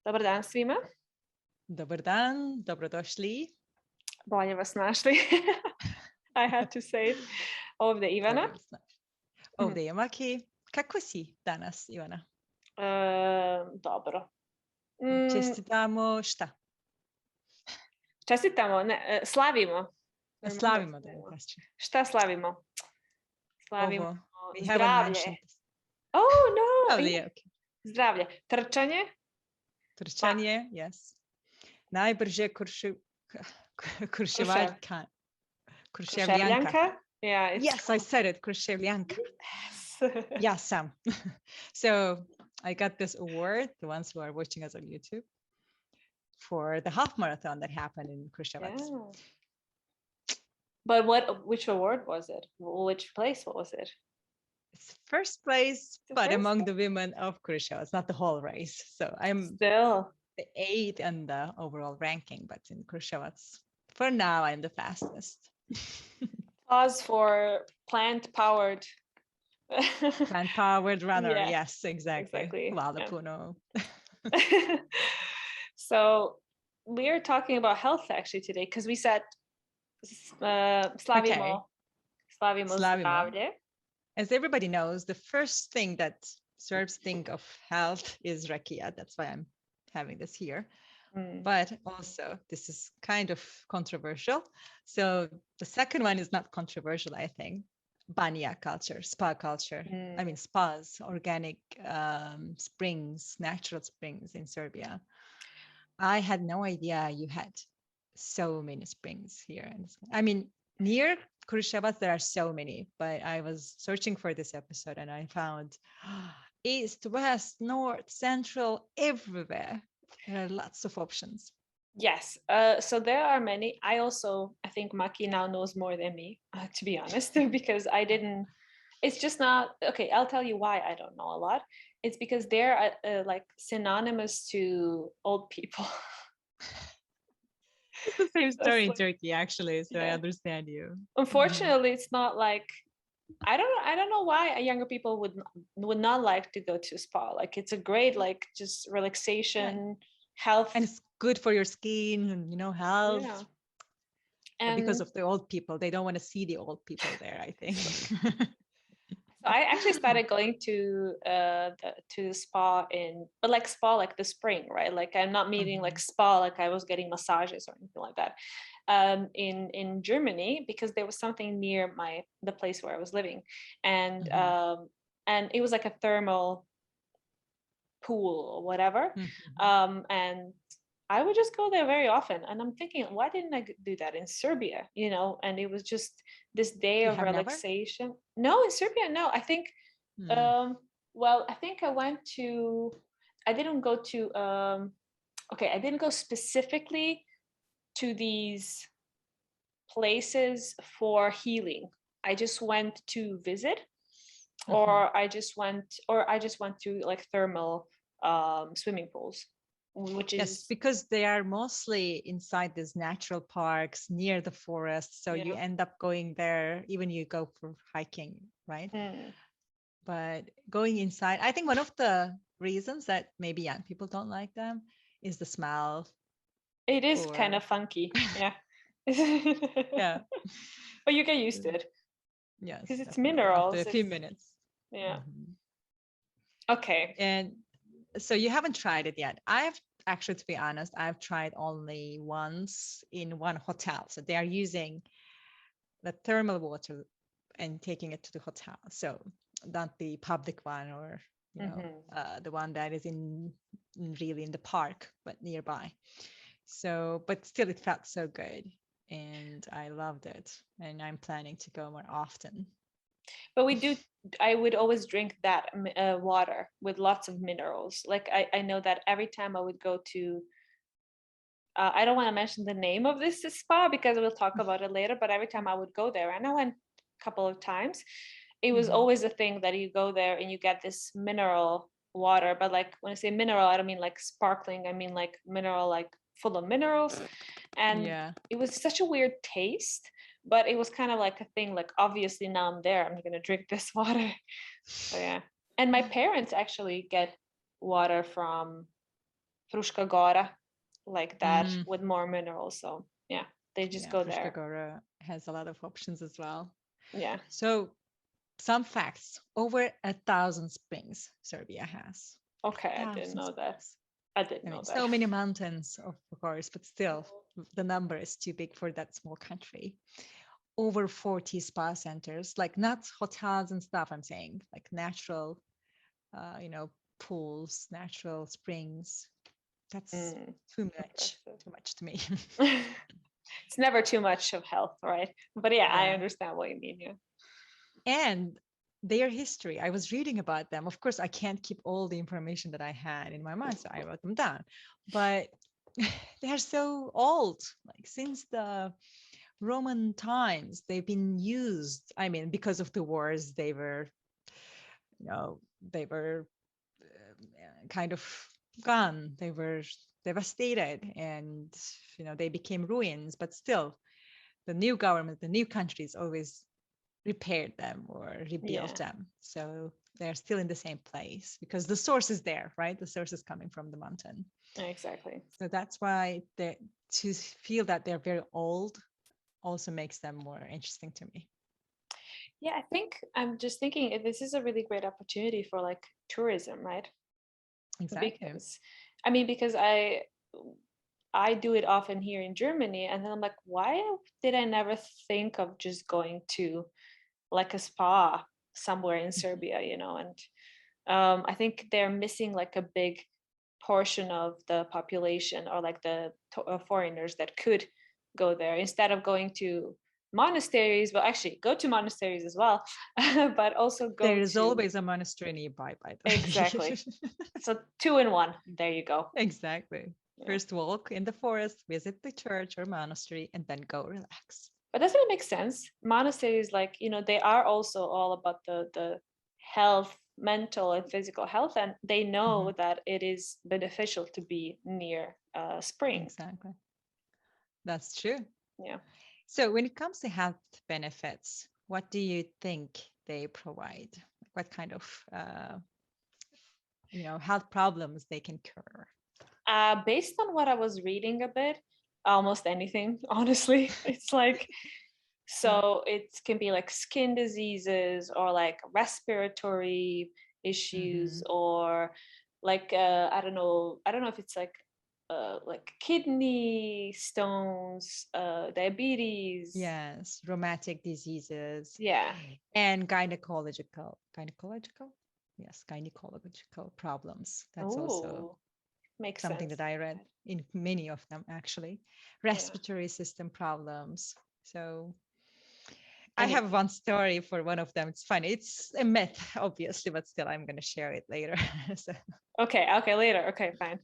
Dobar dan svima. Dobar dan, dobrodošli. Bolje vas našli. I had to say it. Ovdje je Ivana. Ovdje je Maki. Kako si danas, Ivana? Dobro. Čestitamo šta? Čestitamo, ne, slavimo. Slavimo da. Šta slavimo? Slavimo zdravlje. Oh no! Zdravlje, okay. Zdravlje. Trčanje. Trčanje, yes. Najbrže Kruševaljka. Kruševljanka. Yeah, yes, I said it, Kruševljanka. Yes. Yeah, Sam. So I got this award, the ones who are watching us on YouTube, for the half marathon that happened in Kruševac. Yeah. But which award was it? Which place? What was it? It's first place, but among the women of Kruševac, not the whole race. So I'm still the 8th in the overall ranking, but in Kruševac, for now, I'm the fastest. Pause for plant-powered runner. Yeah. Yes, exactly. Hvala puno. So we're talking about health actually today because we said slavimo zdravlje. As everybody knows, the first thing that Serbs think of health is rakia. That's why I'm having this here. But also, this is kind of controversial. So the second one is not controversial, I think. Banja culture, spa culture. I mean, spas, organic springs, natural springs in Serbia. I had no idea you had so many springs here. I mean, near Kruševac, there are so many, but I was searching for this episode and I found east, west, north, central, everywhere. There are lots of options. Yes, so there are many. I think Maki now knows more than me, to be honest, because I didn't, it's just not, okay, I'll tell you why I don't know a lot. It's because they're like synonymous to old people. It's the same story in Turkey, actually, so I understand you. Unfortunately, it's not like, I don't know why younger people would not like to go to a spa. Like it's a great, like just relaxation, health. And it's good for your skin and, health. Yeah. And because of the old people, they don't want to see the old people there, I think. So I actually started going to the spa spa like the spring, right? Like I'm not meaning like spa, like I was getting massages or anything like that. In Germany, because there was something near the place where I was living, and it was like a thermal pool or whatever, and I would just go there very often, and I'm thinking, why didn't I do that in Serbia? And it was just this day of relaxation. Never? No, in Serbia, no. I think, I think I didn't go specifically to these places for healing. I just went to visit, or I just went to like thermal swimming pools. Which is because they are mostly inside these natural parks near the forest, so you end up going there, even you go for hiking, right? But going inside, I think one of the reasons that maybe young people don't like them is the smell. It is kind of funky. Yeah. Yeah, but you get used to it. Yes, because it's minerals after a few minutes. Yeah. Okay. And so you haven't tried it yet. Actually, to be honest, I've tried only once in one hotel. So they are using the thermal water and taking it to the hotel. So not the public one or, the one that is really in the park, but nearby. So, but still it felt so good and I loved it. And I'm planning to go more often. But I would always drink that water with lots of minerals. Like I know that every time I would go to, I don't want to mention the name of this spa because we'll talk about it later, but every time I would go there, and I went a couple of times, it was always a thing that you go there and you get this mineral water. But like when I say mineral, I don't mean like sparkling, I mean like mineral, like full of minerals. And it was such a weird taste. But it was kind of like a thing, like obviously now I'm there, I'm going to drink this water. So yeah. And my parents actually get water from Fruška Gora, like that, Mm, with more minerals. So yeah, they just yeah, go Fruška there. Gora has a lot of options as well. Yeah. So some facts: over 1,000 springs Serbia has. Okay, I didn't 1,000 know that. springs. I didn't I mean, know that. so many mountains, of course, but still, the number is too big for that small country. Over 40 spa centers, like not hotels and stuff, I'm saying, like natural, you know, pools, natural springs. That's Mm, impressive. too much to me. It's never too much of health, right? But yeah, I Yeah. understand what you mean. Yeah. And their history, I was reading about them. Of course, I can't keep all the information that I had in my mind, so I wrote them down. But they're so old, like since the Roman times, they've been used. I mean, because of the wars, they were, you know, they were kind of gone. They were devastated, and they became ruins. But still, the new government, the new countries always repaired them or rebuilt Yeah, them. So they're still in the same place because the source is there, right? The source is coming from the mountain. exactly. So that's why to feel that they're very old also makes them more interesting to me. Yeah, I think I'm just thinking this is a really great opportunity for like tourism, right? Exactly. Because I mean, because I do it often here in Germany, and then I'm like, why did I never think of just going to like a spa somewhere in Mhm. Serbia, you know? And I think they're missing like a big portion of the population, or like the foreigners that could go there instead of going to monasteries. Well, actually, go to monasteries as well, but also There go is to always a monastery nearby, by the exactly. way. So two in one. There you go. Exactly. Yeah. First walk in the forest, visit the church or monastery, and then go relax. But doesn't it make sense? Monasteries, like, you know, they are also all about the health, mental and physical health, and they Mhm. know that it is beneficial to be near a spring. Exactly. That's true. Yeah. So when it comes to health benefits, what do you think they provide? What kind of health problems they can cure? Based on what I was reading a bit, almost anything, honestly. It's like, Yeah. so it can be like skin diseases or like respiratory issues, Hmm. or like I don't know if it's like kidney stones, diabetes. Yes, rheumatic diseases Yeah. and gynecological, yes, gynecological problems. That's also Oh, makes something sense. that I read in many of them actually. Yeah. Respiratory system problems. So I And have one story for one of them. It's funny. It's a myth, obviously, but still, I'm going to share it later. so, okay, later. Okay, fine.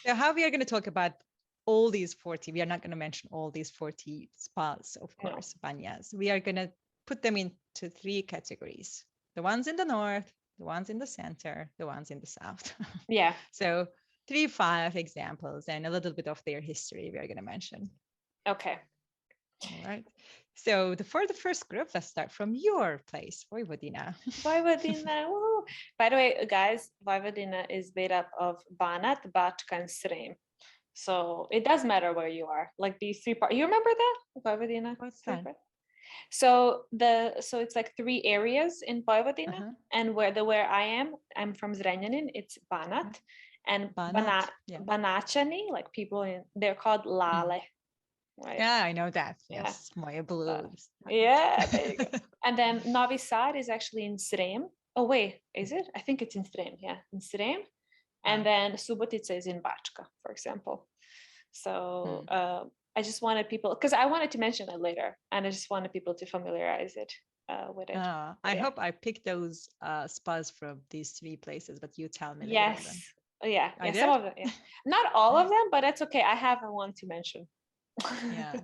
so, how we are going to talk about all these 40, we are not going to mention all these 40 spas, of No. course, banyas. We are going to put them into three categories: the ones in the north, the ones in the center, the ones in the south. Yeah. So, 3, 5 examples and a little bit of their history we are going to mention. Okay. All right. So for the first group, let's start from your place, Vojvodina. Vojvodina. Woo. By the way, guys, Vojvodina is made up of Banat, Bačka, and Srem. So it does matter where you are. Like these three parts. You remember that Vojvodina? What's Three that? parts. So it's like three areas in Vojvodina, Uh-huh. and where I am, I'm from Zrenjanin. It's Banat, and Banat. Yeah. Banačani, like people in, they're called Mm. Lale, right? Yeah, I know that. Yeah. Yes, Moje Uh, Blues. yeah, there you go. And then Novi Sad is actually in Srem. Oh wait, is it? I think it's in Srem. Yeah, in Srem. And Wow. then Subotica is in Bačka, for example. So Mm. I just wanted people, because I wanted to mention it later, and I just wanted people to familiarize it with it. But I yeah, hope I picked those spas from these three places, but you tell me later then. yes, yeah, I yeah, some did? of them, yeah, not all of them, but that's okay. I have one to mention. Yeah.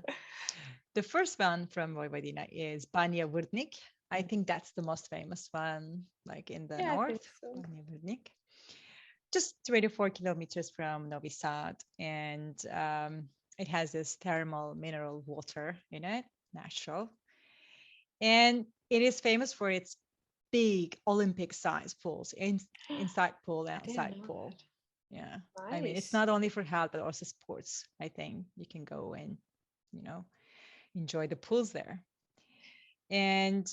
The first one from Vojvodina is Banja Vrtnik. I think that's the most famous one, like in the Yeah, I think north, so. Banja Vrtnik. Just 24 kilometers from Novi Sad, and it has this thermal mineral water in it, natural, and it is famous for its big Olympic size pools, inside pool and I didn't outside know pool. that. Yeah. I mean, it's Nice. not only for health, but also sports. I think you can go and, you know, enjoy the pools there. And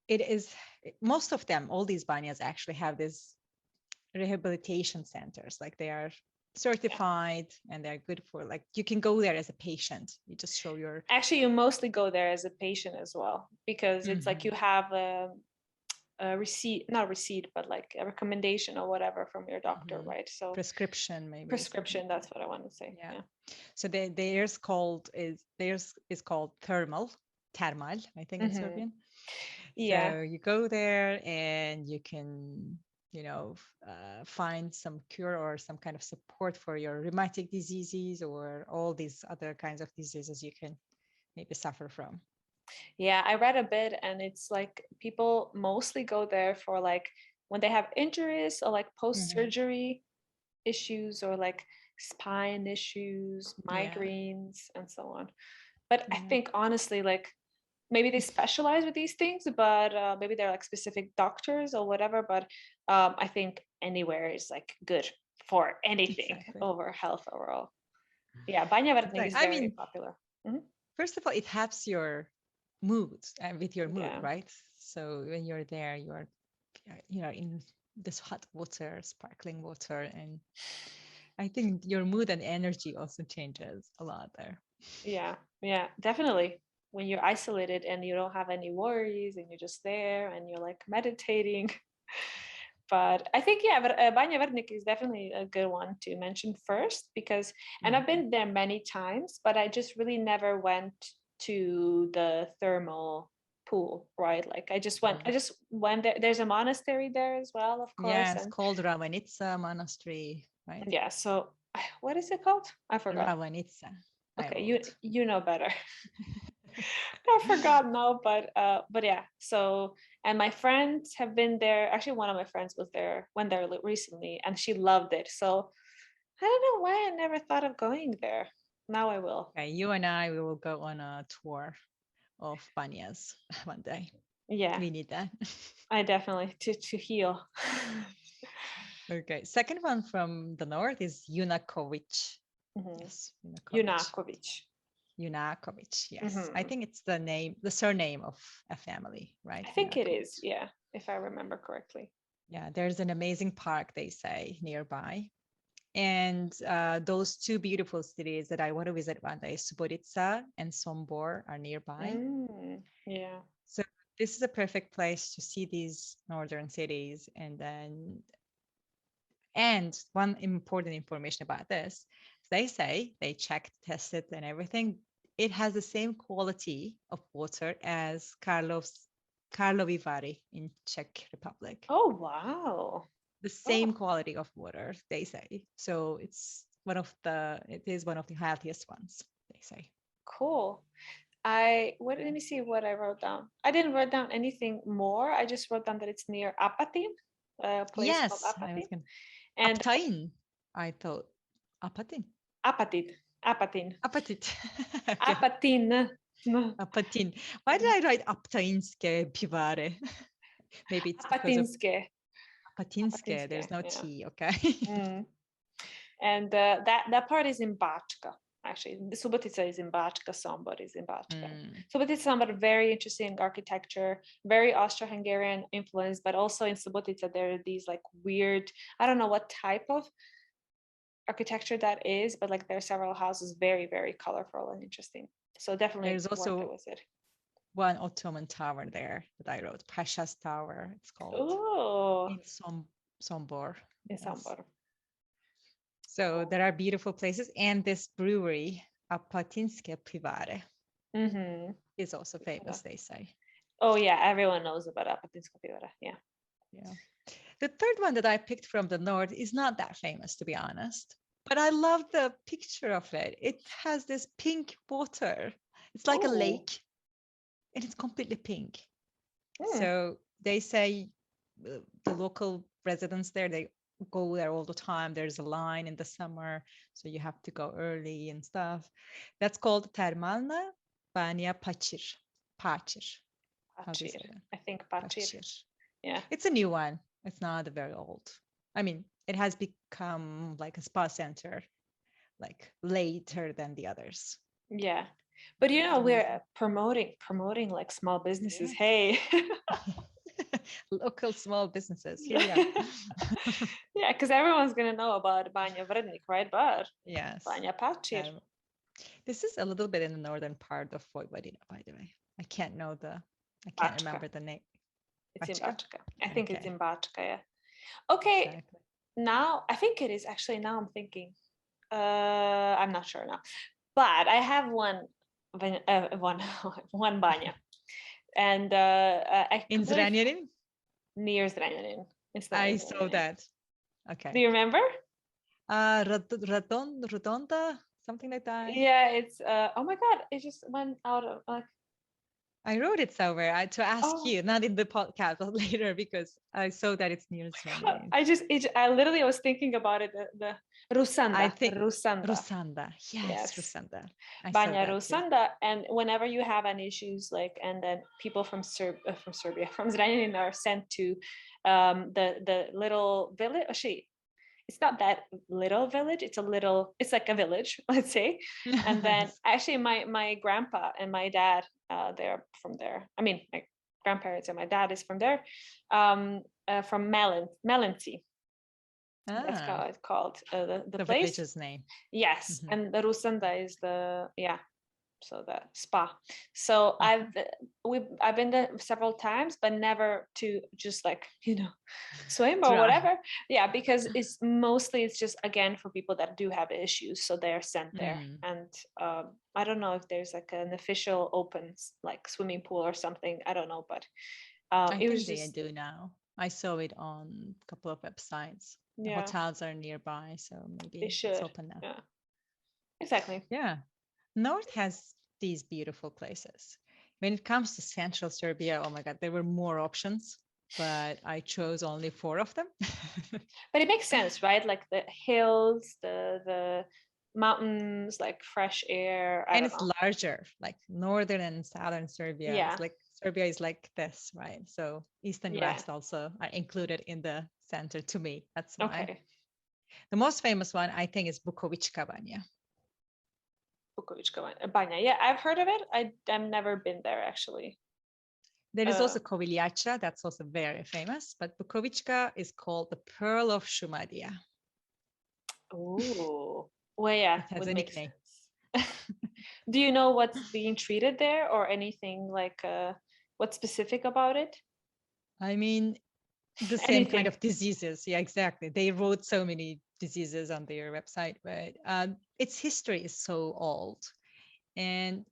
it is most of them, all these banyas actually have this rehabilitation centers. Like they are Yeah. certified and they're good for like you can go there as a patient. You just show your Actually, you mostly go there as a patient as well because it's like Mhm. you have a receipt, not receipt, but like a recommendation or whatever from your doctor, Mhm. right? So prescription, maybe something prescription, like that. that's what I want to say. Yeah. Yeah. So theirs is called thermal, I think in Mm-hmm. Serbian. Yeah. So you go there and you can, find some cure or some kind of support for your rheumatic diseases or all these other kinds of diseases you can maybe suffer from. Yeah, I read a bit and it's like people mostly go there for like when they have injuries or like Hmm. post-surgery issues or like spine issues, Yeah. migraines, and so on. But I Yeah. think honestly, like maybe they specialize with these things, but maybe they're like specific doctors or whatever. But I think anywhere is like good for anything Exactly. over health overall. Yeah, Banja Vrtnik is I very mean, popular. Mhm. first of all, it helps your mood with your mood, Yeah, right? So when you're there, you're in this hot water, sparkling water, and I think your mood and energy also changes a lot there. yeah, definitely. When you're isolated and you don't have any worries and you're just there and you're like meditating. But I think, yeah, but Banja Vrtnik is definitely a good one to mention first because, and I've Mhm. been there many times, but I just really never went to the thermal pool, right? Like I Mhm. just went there. There's a monastery there as well, of course. Yeah, it's And called Ravanitsa Monastery, right? yeah, so what is it called? I forgot. Ravanitsa, I Okay, wrote. you know better. I forgot now, but yeah. So and my friends have been there. Actually, one of my friends was there went there recently, and she loved it. So I don't know why I never thought of going there. Now I will. Okay, you and I we will go on a tour of Banyas one day. Yeah, We need that. I definitely to heal. Okay, second one from the north is Yunakovic. Hmm. Yes, Yunakovic. Yunakovic. Yunakovic. Yes, I Hmm. think it's the surname of a family, right? I think it Yunakovic. is. Yeah, if I remember correctly. Yeah, there's an amazing park, they say, nearby. And those two beautiful cities that I want to visit one day, Subotica and Sombor, are nearby. Yeah. So this is a perfect place to see these northern cities. And one important information about this, they say they checked, tested, and everything. It has the same quality of water as Karlovy Vary in Czech Republic. Oh wow. The Oh, same quality of water, they say. So it is one of the healthiest ones, they say. cool. Let me see what I wrote down. I didn't write down anything more. I just wrote down that it's near Apatin, a place called Yes, I was Apatin. going And Aptain, I thought. Apatin. Apatit, Apatin, Apatit. Okay. Apatin. Apatin. Why did I write Aptainske Pivare? Maybe it's because of Apatinske, Apatinske. Apatinske, There's no yeah. T, okay? Mm. And that part is in Bačka. Actually, the Subotica is in Bačka, Sombor is in Bačka. Mm, Subotica, Sombor, very interesting architecture, very Austro-Hungarian influence, but also in Subotica there are these like weird, I don't know what type of architecture that is, but like there are several houses, very, very colorful and interesting. So definitely There's worth a also visit. one Ottoman tower there that I wrote. Pasha's Tower, it's called. Oh, In Sombor. in Yes. Sombor. So Cool. there are beautiful places. And this brewery, Apatinske Pivare, Mm-hmm. is also famous, they say. Oh yeah, everyone knows about Apatinska Pivara. Yeah. Yeah. The third one that I picked from the north is not that famous, to be honest. But I love the picture of it. It has this pink water. It's like a Oh. lake and it's completely pink. Mm. So they say the local residents there, they go there all the time. There's a line in the summer, so you have to go early and stuff. That's called Termalna Banja Pachir. Pachir. How do you Pachir. say that? I think Pachir. Pachir. Yeah. It's a new one. It's not very old. I mean, it has become like a spa center, like later than the others. Yeah. But we're promoting like small businesses. Yes. Hey. Local small businesses. Here we Yeah, are. yeah, because everyone's gonna know about Banja Vrhnik, right? But Yes. Banja Pachir. This is a little bit in the northern part of Vojvodina, by the way. I can't remember the name. It's in Bačka? Bačka. I think it's Okay. in Bačka, yeah. Okay, Exactly. now I think it is actually. Now I'm thinking. I'm not sure now, but I have one one Banja, and I In completely Zrenjanin? near Zrenjanin. I saw that. Do Okay. you remember? Redonda, something like that. Yeah, it's oh my god, it just went out of like I wrote it somewhere to ask oh you, not in the podcast, but later because I saw that it's near Zrenjanin. I literally was thinking about it. The I Rusanda, think Rusanda. Rusanda. Yes, Yes, Rusanda. I saw Banja that too. Rusanda. And whenever you have any issues, like, and then people from Serbia, from Zrenjanin are sent to the little village. Actually, it's not that little village. It's like a village, let's say. And then Nice. actually, my grandpa and my dad, they're from there. I mean, my grandparents and my dad is from there, from Melancy. That's how Ah, it's called, the the place. village's name. Yes, Mhm. and the Rusanda is so the spa. So I've been there several times, but never to just like swim or Try. whatever. Yeah, because it's just again for people that do have issues, so they're sent there. Mm. And I don't know if there's like an official open like swimming pool or something. I don't know, but I it was think they just do now. I saw it on a couple of websites. The yeah, hotels are nearby, so they maybe it's should. open now. Yeah, exactly. Yeah. North has these beautiful places. When it comes to central Serbia, oh my God, there were more options, but I chose only 4 of them. But it makes sense, right? Like the hills, the mountains, like fresh air. I And don't it's know. larger, like northern and southern Serbia. It's Yeah, like Serbia is like this, right? So east and yeah. west also are included in the center to me. That's why. Okay. The most famous one, I think, is Bukovička Banja. Bukovička Banja. Yeah, I've heard of it. I've never been there actually. There is also Koviljača, that's also very famous, but Bukovička is called the Pearl of Šumadija. Oh, well, yeah, It has would a make nickname. sense. Do you know what's being treated there or anything like what's specific about it? I mean, the same kind Anything. of diseases. Yeah, exactly. They wrote so many diseases on their website, but its history is so old. And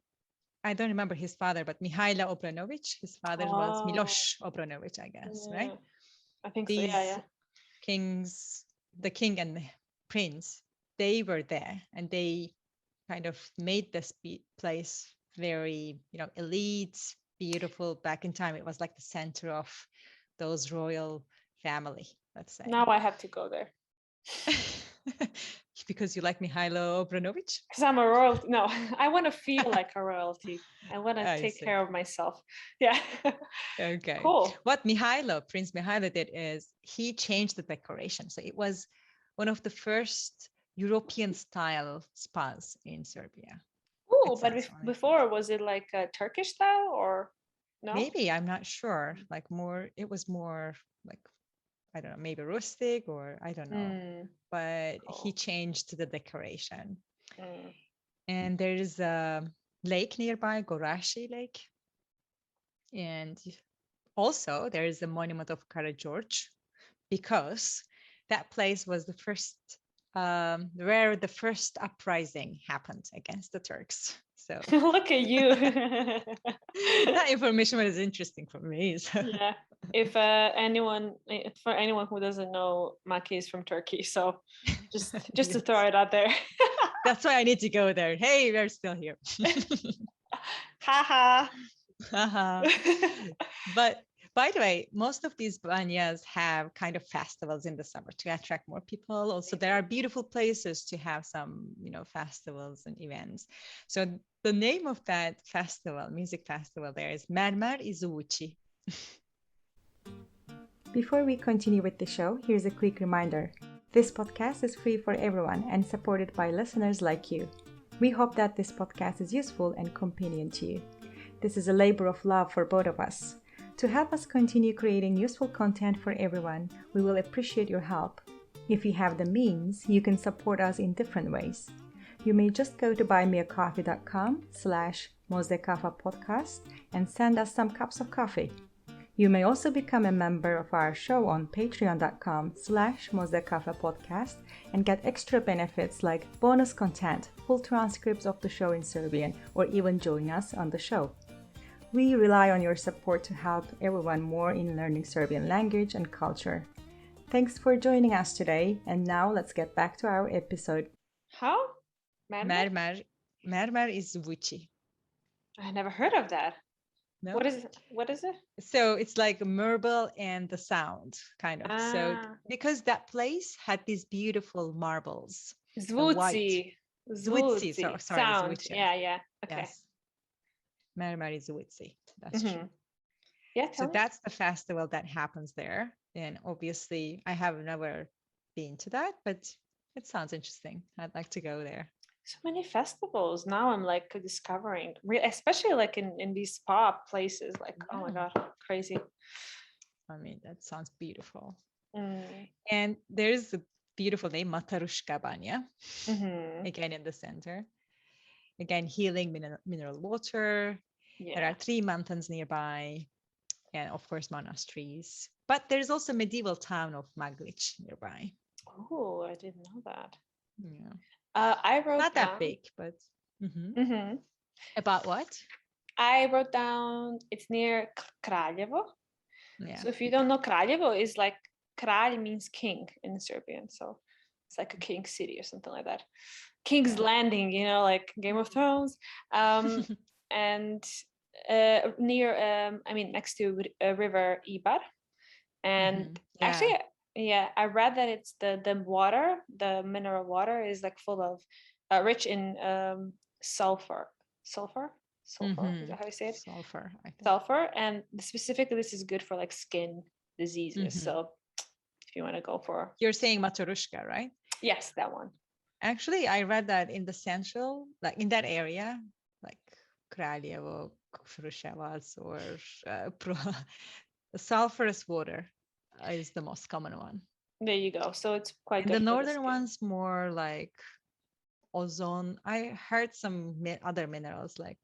I don't remember his father, but Mihaila Obranović, his father was Oh, Miloš Obranović, I guess, right? yeah, I think so. Yeah, These yeah. kings, the king and the prince, they were there and they kind of made this place very, elite, beautiful. Back in time, it was like the center of those royal family, let's say. Now I have to go there. Because you like Mihailo Obranović? Because I'm a royalty. No, I want to feel like a royalty. I want to I take see. care of myself. Yeah. Okay. Cool. What Prince Mihailo did is he changed the decoration. So it was one of the first European style spas in Serbia. Oh, It but says on it. before, was it like a Turkish style or no? Maybe, I'm not sure. Like it was more like, I don't know, maybe rustic or I don't know. But he Cool. changed the decoration. Mm. And there is a lake nearby, Gorashi Lake. And also there is a monument of Karageorge because that place was the first where the first uprising happened against the Turks. So Look at you. that information was interesting for me. So. Yeah. If for anyone who doesn't know, Maki is from Turkey, so just Yes. to throw it out there. That's why I need to go there. Hey, we're still here. Haha. But by the way, most of these banyas have kind of festivals in the summer to attract more people. Also, there are beautiful places to have some, festivals and events. So the name of that festival, music festival there is Mermer Izuchi. Before we continue with the show, here's a quick reminder. This podcast is free for everyone and supported by listeners like you. We hope that this podcast is useful and convenient to you. This is a labor of love for both of us. To help us continue creating useful content for everyone, we will appreciate your help. If you have the means, you can support us in different ways. You may just go to buymeacoffee.com/Mozdekafa podcast and send us some cups of coffee. You may also become a member of our show on patreon.com/Mozdekafa podcast and get extra benefits like bonus content, full transcripts of the show in Serbian, or even join us on the show. We rely on your support to help everyone more in learning Serbian language and culture. Thanks for joining us today, and now let's get back to our episode. How? Mermer. Mermer is Vuci. I never heard of that. No? What is it? So it's like marble and the sound, kind of. So because that place had these beautiful marbles. Zvuci. Zvuci. Sorry, sound. Zvuci. Yeah. Okay. Yes. Mermer is Zvuci. That's true. Yeah. So that's the festival that happens there. And obviously, I have never been to that, but it sounds interesting. I'd like to go there. So many festivals now. I'm like discovering, especially like in these spa places. Like, oh my god, crazy. I mean, that sounds beautiful. Mm. And there's a beautiful name, Spa-Banja, again in the center. Again, healing mineral water. Yeah. There are 3 mountains nearby, and of course monasteries. But there's also medieval town of Maglic nearby. Oh, I didn't know that. Yeah. I wrote not down, that big, but about what? I wrote down it's near Kraljevo. Yeah. So if you don't know, Kraljevo is like Kralj means king in Serbian, so it's like a king city or something like that. King's Landing, like Game of Thrones, and near, next to river Ibar, and actually. Yeah, I read that it's the water, the mineral water is like full of, rich in sulfur. Sulfur? Is that how you say it? Sulfur, I think. Sulfur, and specifically this is good for like skin diseases. So if you want to go for... You're saying Matarushka, right? Yes, that one. Actually, I read that in the central, like in that area, like Kraljevo, Kruševac, or sulfurous water is the most common one. There you go. So it's quite good. The northern one's more like ozone. I heard some other minerals, like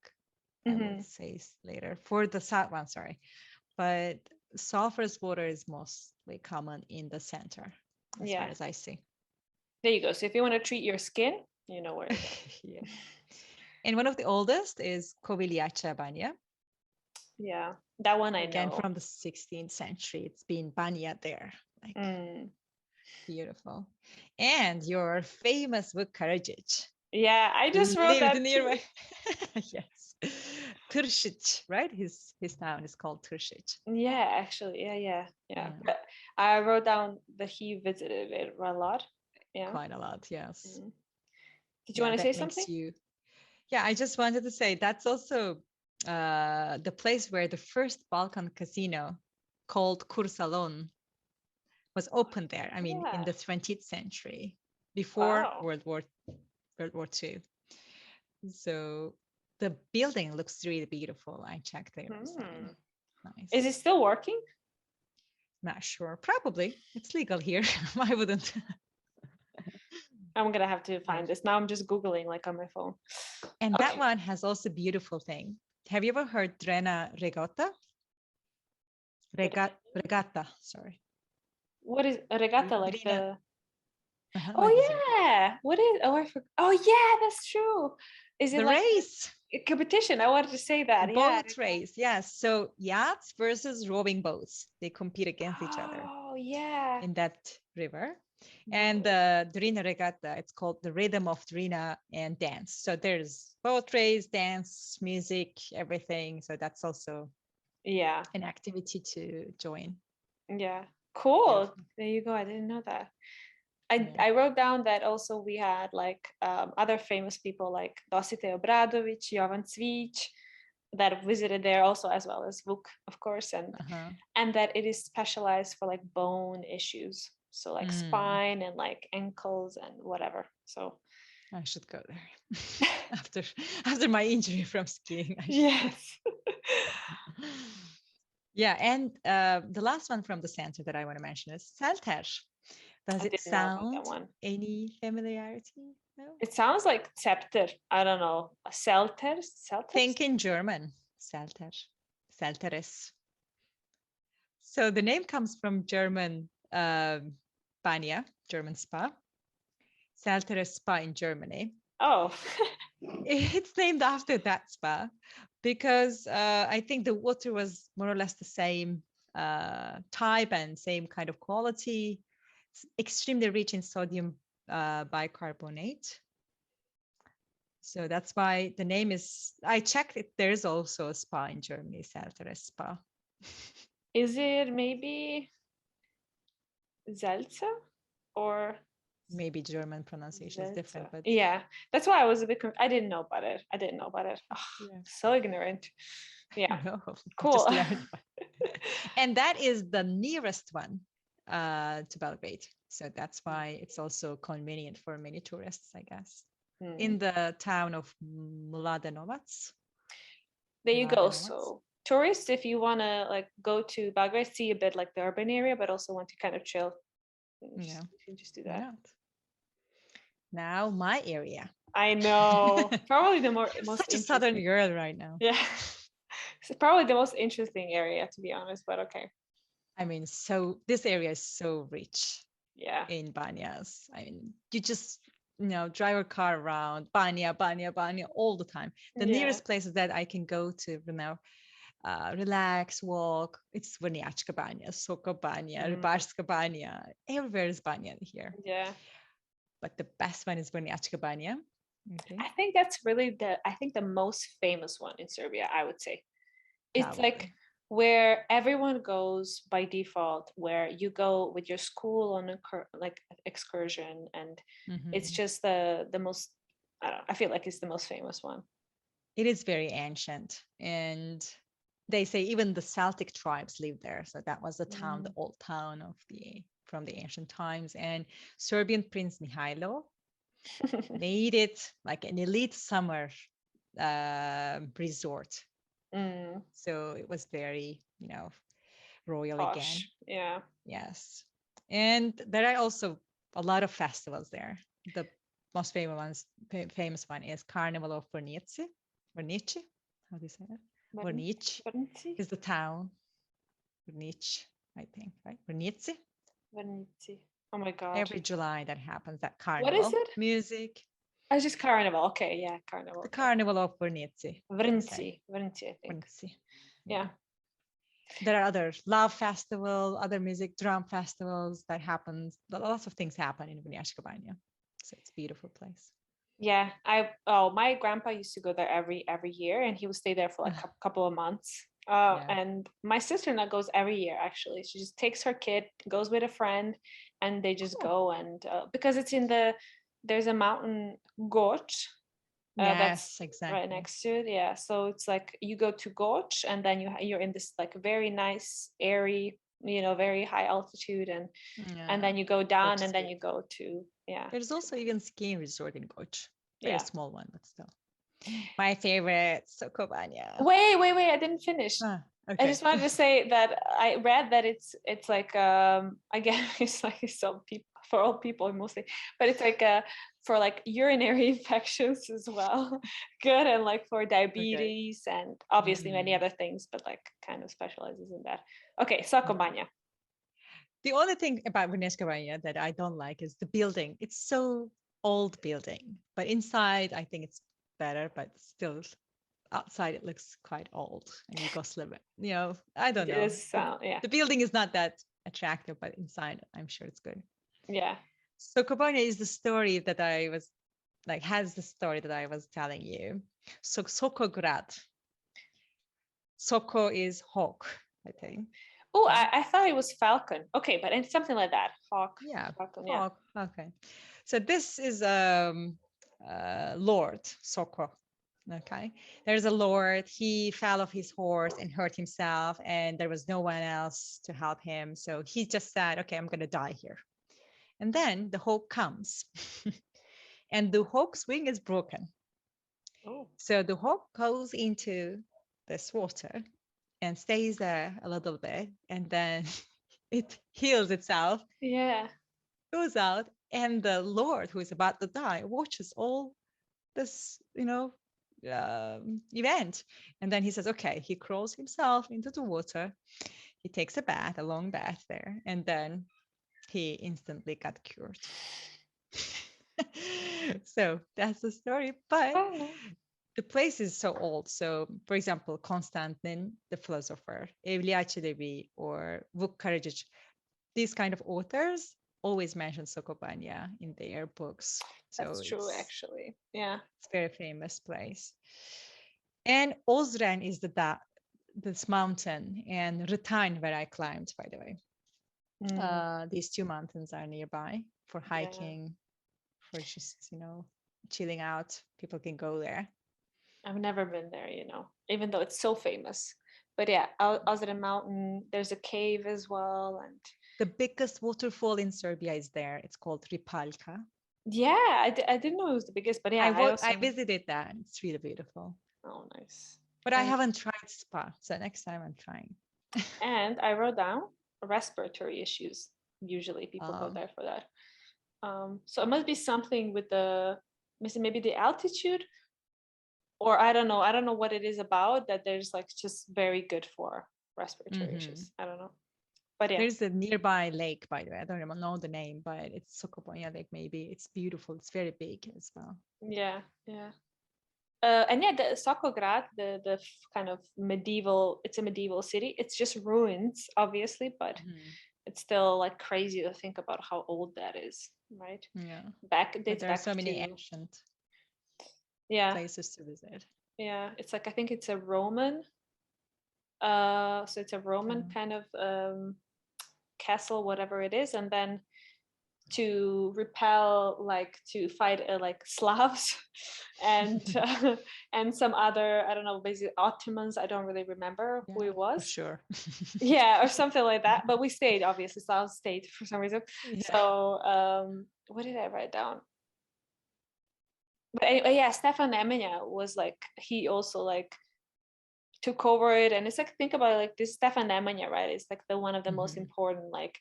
I will say later for the south one. Sorry, but sulfurous water is mostly common in the center, as far as I see. There you go. So if you want to treat your skin, you know where to go. Yeah. And one of the oldest is Koviljača Banja. Yeah, that one I know. Again, from the 16th century. It's been Banja there. Like, beautiful. And your famous Vuk Karadžić. Yeah, I just wrote that nearby. Yes. Turšić, right? His town is called Turšić. Yeah, actually. Yeah. But I wrote down that he visited it a lot. Yeah. Quite a lot, yes. Did you want to say something? Yeah, I just wanted to say that's also the place where the first Balkan casino called Kursalon was opened there. I mean, in the 20th century, before World War II. So the building looks really beautiful. I checked there. Nice. Is it still working? Not sure. Probably. It's legal here. Why wouldn't? I'm gonna have to find this. Now I'm just Googling like on my phone. And that one has also beautiful thing. Have you ever heard Drena Regatta? Regatta, sorry. What is a regatta? Like Drina. Oh yeah. What is? Oh, I forgot. Oh yeah, that's true. Is it the like race? A competition. I wanted to say that. Boat race, yes. So yachts versus rowing boats. They compete against each other. Oh yeah. In that river. And the Drina Regatta, it's called the Rhythm of Drina and dance. So there's boat race, dance, music, everything. So that's also an activity to join. Yeah, cool. There you go. I didn't know that. I wrote down that also we had like other famous people like Dositej Obradović, Jovan Cvić that visited there also, as well as Vuk, of course, and that it is specialized for like bone issues. So like spine and like ankles and whatever. So I should go there after my injury from skiing. Yes. Yeah, and the last one from the center that I want to mention is Selter. Does I it didn't know about sound that one. any familiarity? No? It sounds like scepter. I don't know. A Selter? Think in German. Selter. Selteres. So the name comes from German Banja, German spa. Selteres spa in Germany. Oh. It's named after that spa because I think the water was more or less the same type and same kind of quality. It's extremely rich in sodium bicarbonate. So that's why the name is, I checked it, there's also a spa in Germany, Selteres Spa. Is it maybe Zelza or Maybe German pronunciation is different, but yeah, that's why I was a bit I didn't know about it. Oh, yeah. So ignorant. Yeah. No, Cool. just learned. And that is the nearest one to Belgrade. So that's why it's also convenient for many tourists, I guess. In the town of Mladenovac. There you go. So tourists, if you want to like go to Belgrade, see a bit like the urban area, but also want to kind of chill, you can just do that. Now my area. I know. Probably the most such a southern girl right now. Yeah. It's probably the most interesting area, to be honest, but okay. I mean, so this area is so rich. Yeah. In Banyas. I mean, you just drive a car around Banya all the time. The nearest places that I can go to relax, walk, it's Vrnjačka Banja, Soka Banja, Ribarska Banja. Everywhere is Banja here. Yeah. But the best one is Vrnjačka Banja. Okay. I think that's really the most famous one in Serbia, I would say. It's like where everyone goes by default, where you go with your school on like excursion, and it's just the most, I feel like it's the most famous one. It is very ancient, and they say even the Celtic tribes lived there. So that was the town, the old town from the ancient times. And Serbian Prince Mihailo made it like an elite summer resort. So it was very, royal Posh. Again. Yeah. Yes. And there are also a lot of festivals there. The most famous one is Carnival of Vrnjice. Vrnjice? How do you say that? Vrnjice is the town. Vrnjice, I think, right? Vrnjice. Vrnjice. Oh my God. Every July that happens, that carnival. What is it? Music. It's just carnival. Okay, yeah, carnival. The Carnival of Vrnjice. Vrnjice, I think. Vrnjice. Yeah. There are other love festival, other music, drum festivals that happens. Lots of things happen in Vrnjačka Banja. So it's a beautiful place. Yeah, my grandpa used to go there every year, and he would stay there for like a couple of months. And my sister-in-law goes every year, actually. She just takes her kid, goes with a friend, and they just go. And because it's there's a mountain Goch. That's exactly right next to it. Yeah, so it's like you go to Goch, and then you're in this like very nice, airy, very high altitude, and then you go down, and then you go to There's also even skiing resort in Goch. Very small one, but still. My favorite, Soka Banja. Wait! I didn't finish. Okay. I just wanted to say that I read that it's like again it's like some people, for old people mostly, but it's like for like urinary infections as well. Good, and like for diabetes and obviously many other things, but like kind of specializes in that. Okay, Soka Banja. The only thing about Vrnjačka Banja that I don't like is the building. It's so old building, but inside I think it's better, but still outside it looks quite old and Yugoslav. I don't know. The building is not that attractive, but inside I'm sure it's good. Yeah. Soka Banja is the story that I was has the story that I was telling you. So Sokograd. Soko is hawk, I think. Oh, I thought it was falcon. Okay, but it's something like that. Hawk. Yeah. Falcon, hawk. Yeah. Okay. So this is Lord Soko. Okay. There's a lord. He fell off his horse and hurt himself, and there was no one else to help him. So he just said, "Okay, I'm gonna die here." And then the hawk comes, and the hawk's wing is broken. Oh. So the hawk goes into this water and stays there a little bit, and then it heals itself, Yeah. goes out, and the Lord, who is about to die, watches all this, event. And then he says, okay, he crawls himself into the water. He takes a bath, a long bath there, and then he instantly got cured. So that's the story. But Oh. the place is so old. So, for example, Constantine, the philosopher, Evliya Çelebi, or Vuk Karadzic, these kind of authors always mention Spa-Banja in their books. So That's true, actually. Yeah. it's a very famous place. And Ozren is this mountain, and Rıtay, where I climbed, by the way. These two mountains are nearby for hiking, for just, chilling out. People can go there. I've never been there, even though it's so famous. But yeah, Ozren Mountain, there's a cave as well. And the biggest waterfall in Serbia is there. It's called Ripalka. Yeah, I didn't know it was the biggest, but yeah, I visited that. It's really beautiful. Oh, nice. But I haven't tried spa, so next time I'm trying. And I wrote down respiratory issues. Usually people go there for that. So it must be something with maybe the altitude, or I don't know what it is about that there's like just very good for respiratory issues. I don't know. But yeah. There's a nearby lake, by the way. I don't even know the name, but it's Spa-Banja Lake maybe. It's beautiful. It's very big as well. Yeah, yeah. And yeah, the Sokograd, the kind of it's a medieval city. It's just ruins, obviously, but it's still like crazy to think about how old that is, right? Yeah. There are so many ancient places to visit. Yeah, it's like I think it's a Roman. So it's a Roman kind of castle, whatever it is, and then to to fight like Slavs and and some other, I don't know, basically Ottomans. I don't really remember who it was. Sure. Yeah, or something like that. But we stayed, obviously. Slavs stayed for some reason. Yeah. So what did I write down? But anyway, yeah, Stefan Nemanja was like, he also like took over it, and it's like, think about it, like this Stefan Nemanja, right? It's like the one of the most important like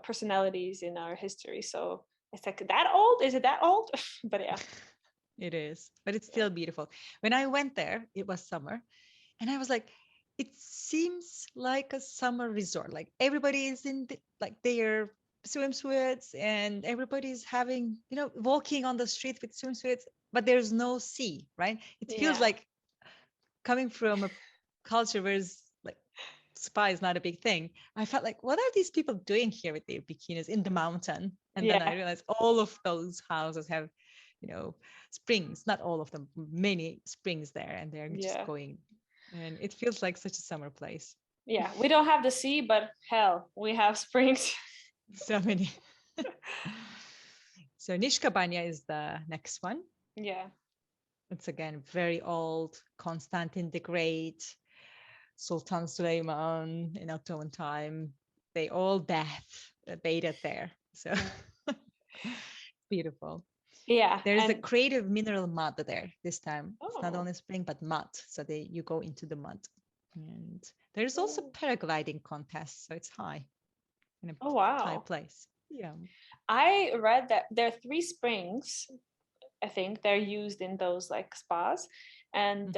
personalities in our history. So it's like, that old? Is it that old? But yeah, it is. But it's still beautiful. When I went there, it was summer, and I was like, it seems like a summer resort. Like everybody is in their swimsuits, and everybody's having, walking on the street with swimsuits, but there's no sea, right? It feels like coming from a culture where like spa is not a big thing. I felt like, what are these people doing here with their bikinis in the mountain? And then I realized all of those houses have, springs, not all of them, many springs there, and they're just going, and it feels like such a summer place. Yeah, we don't have the sea, but hell, we have springs. So many. So Niška Banja is the next one. Yeah. It's again very old. Constantine the Great, Sultan Suleiman in Ottoman time, they all bathed there. So beautiful. Yeah. There's a creative mineral mud there this time. Oh. It's not only spring, but mud. So you go into the mud. And there's also paragliding contests. So it's high. In a high place. Yeah. I read that there are 3 springs, I think, they're used in those like spas, and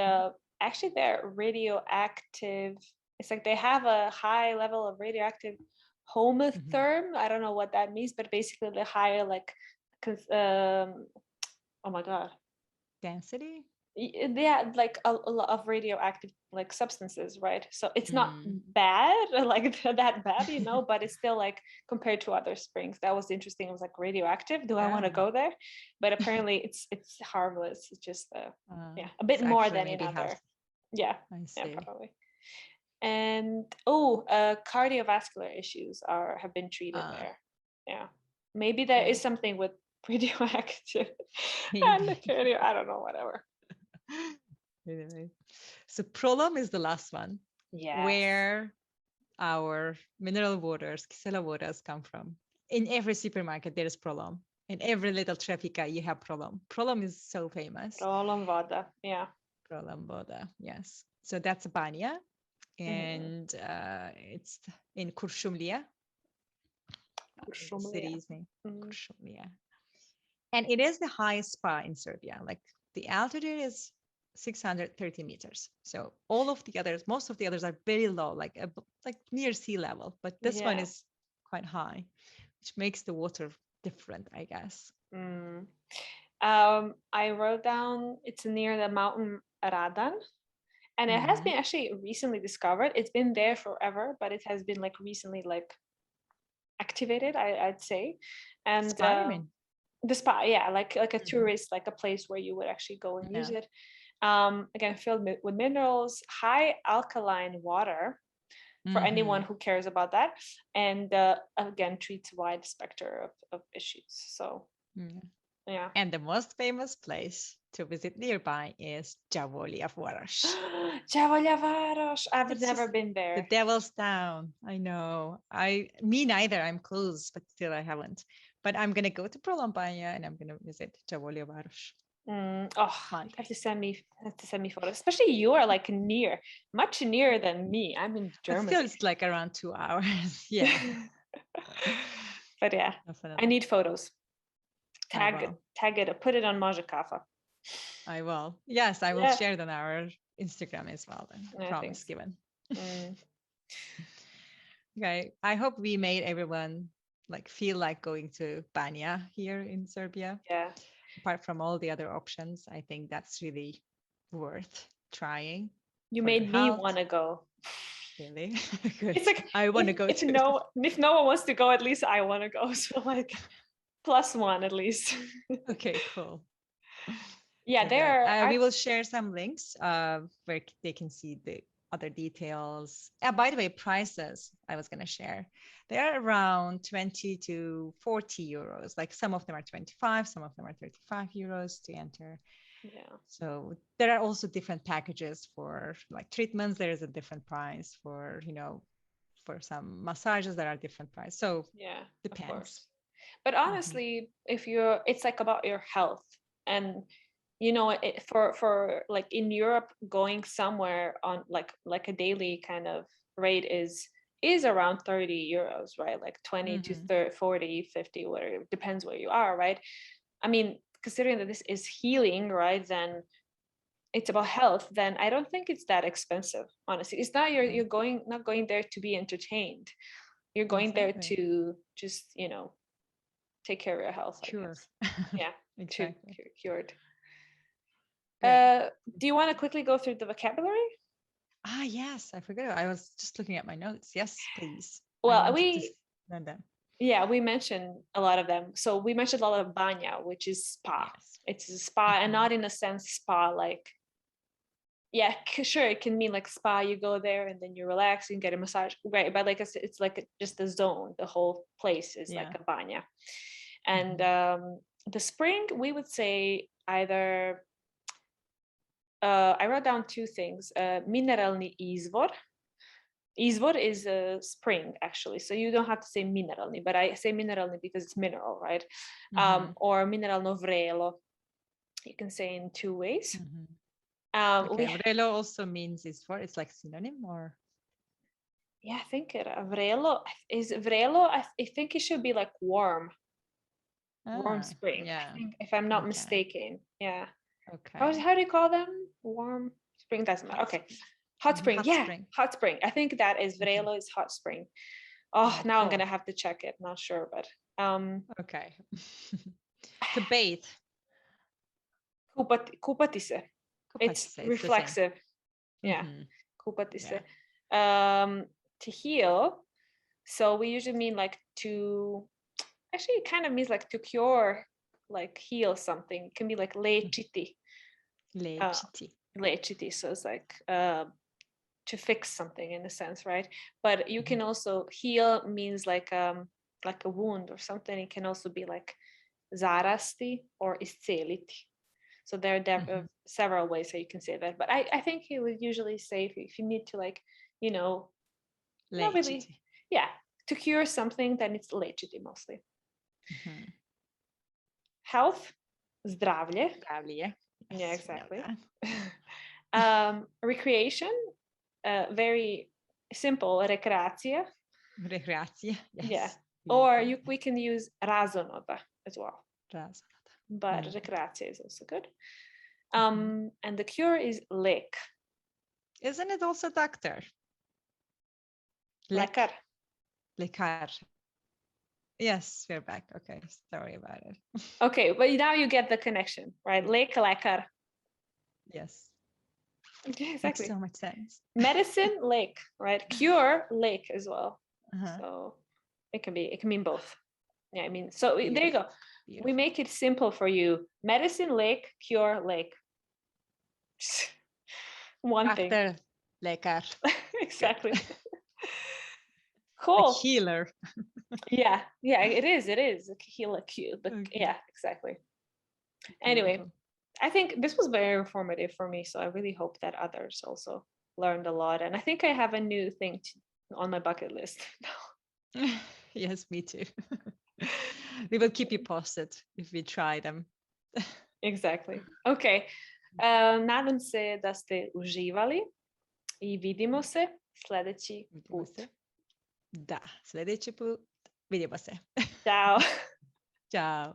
actually they're radioactive. It's like they have a high level of radioactive homotherm. I don't know what that means, but basically the higher like oh my god, density. Yeah, like a lot of radioactive like substances, right? So it's not bad, like that bad, but it's still like, compared to other springs, that was interesting. It was like, radioactive, do I want to go there? But apparently it's harmless. It's just a bit more than in other. Yeah, probably. And cardiovascular issues have been treated there. Yeah, maybe there is something with radioactive and the cardio, I don't know, whatever. Anyway, so Prolom is the last one, where our mineral waters, Kisela waters, come from. in every supermarket there is Prolom. In every little trafika you have Prolom. Prolom is so famous. Prolom voda, yeah. Prolom voda, yes. So that's Banja, and it's in Kuršumlija. The city's name, Kuršumlija. And it is the highest spa in Serbia. Like the altitude is 630 meters. So all of the others, most of the others are very low, like near sea level. But this one is quite high, which makes the water different, I guess. I wrote down it's near the mountain Radan. And it has been actually recently discovered. It's been there forever, but it has been like recently like activated, I'd say. And spa, you mean? The spa, yeah, like a tourist, like a place where you would actually go and use it. Again, filled with minerals, high alkaline water for anyone who cares about that, and again treats a wide spectrum of issues. So yeah. And the most famous place to visit nearby is Javolja Varoš. Javolja Varoš. I've never been there. The devil's town. I know. Me neither. I'm close, but still I haven't. But I'm gonna go to Probajte and I'm gonna visit Javolja Varoš. You have to send me photos. Especially you are like much nearer than me. I'm in Germany. But still, it's like around 2 hours. Yeah. But yeah, definitely. I need photos. Tag it, put it on Može Kafa. I will. Yes, I will share it on our Instagram as well. Then. Promise given. Okay. I hope we made everyone like feel like going to Banja here in Serbia. Yeah. Apart from all the other options, I think that's really worth trying. You made me want to go. Really? Good. It's like I want to go if too. If no one wants to go, at least I want to go. So like +1 at least. Okay, cool. Yeah, there we will share some links where they can see the other details. By the way, prices I was going to share. They're around 20 to 40 euros. Like some of them are 25, some of them are 35 euros to enter. Yeah. So there are also different packages for like treatments. There is a different price for, for some massages that are different price. So yeah, depends. But honestly, it's like about your health, and for like in Europe, going somewhere on like a daily kind of rate is around 30 euros, right? Like 20 to 30, 40, 50, whatever, depends where you are, right? I mean, considering that this is healing, right? Then it's about health. Then I don't think it's that expensive, honestly. It's not you're not going there to be entertained. You're going there to just take care of your health. Sure. Yeah. Exactly. Cured. Do you want to quickly go through the vocabulary? Yes, I forgot. I was just looking at my notes. Yes, please. Well, we mentioned a lot of them. So we mentioned a lot of banja, which is spa. Yes. It's a spa, and not in a sense spa like, yeah, sure, it can mean like spa, you go there and then you relax and get a massage, right? But like it's like just a zone. The whole place is like a banja. And the spring, we would say either, I wrote down two things, mineralni izvor. Izvor is a spring, actually. So you don't have to say mineralni, but I say mineralni because it's mineral, right? Or mineralno vrelo. You can say in two ways. Vrelo also means izvor. It's like synonym, or? Yeah, I think vrelo. I think it should be like warm. Warm spring, yeah. I think, if I'm not mistaken. Yeah. Okay. How do you call them? Warm spring, doesn't matter. Okay. Hot spring. Hot spring. I think that is vrelo is hot spring. Now cool. I'm gonna have to check it. Not sure, but okay. To bathe. Kupati se. It's reflexive. Yeah. Kupati se. To heal. So we usually mean like to. Actually, it kind of means like to cure, like heal something. It can be like lečiti. Lečiti. So it's like to fix something in a sense, right? But you can also heal means like a wound or something. It can also be like zarasti or isceliti. So there are several ways that you can say that. But I think he would usually say if you need to like, not really, to cure something, then it's lečiti mostly. Mhm. Health, zdravlje. Zdravlje. Yeah, Yes, exactly. we know Recreation, very simple, rekreacija. that. Rekreacije. Yes. Yeah. We Or know we can use razonoda as well. that. But Mm. rekreacija is also good. Mhm. And the cure is lek. Isn't it also doctor? Lekar. Lekar. Yes, we're back. Okay, sorry about it. Okay, but now you get the connection, right? Lek, lekar. Yes, Yeah, makes exactly. so much sense. Medicine, lek, right? Cure, lek as well. Uh-huh. So it can mean both. Yeah, I mean, so there you go. We Beautiful. make it simple for you. Medicine, lek, cure, lek. One thing. Doctor, lekar, Exactly. like Cool. healer. Yeah, it is. A healer, cute. Okay. Yeah, exactly. Anyway, Beautiful. I think this was very informative for me. So I really hope that others also learned a lot. And I think I have a new thing on my bucket list. Yes, me too. We will keep you posted if we try them. Exactly. Okay. Nadam se da ste uživali i vidimo se sljedeći Vidimo put. se. Da, sljedeći put vidimo se. Ćao. Ćao.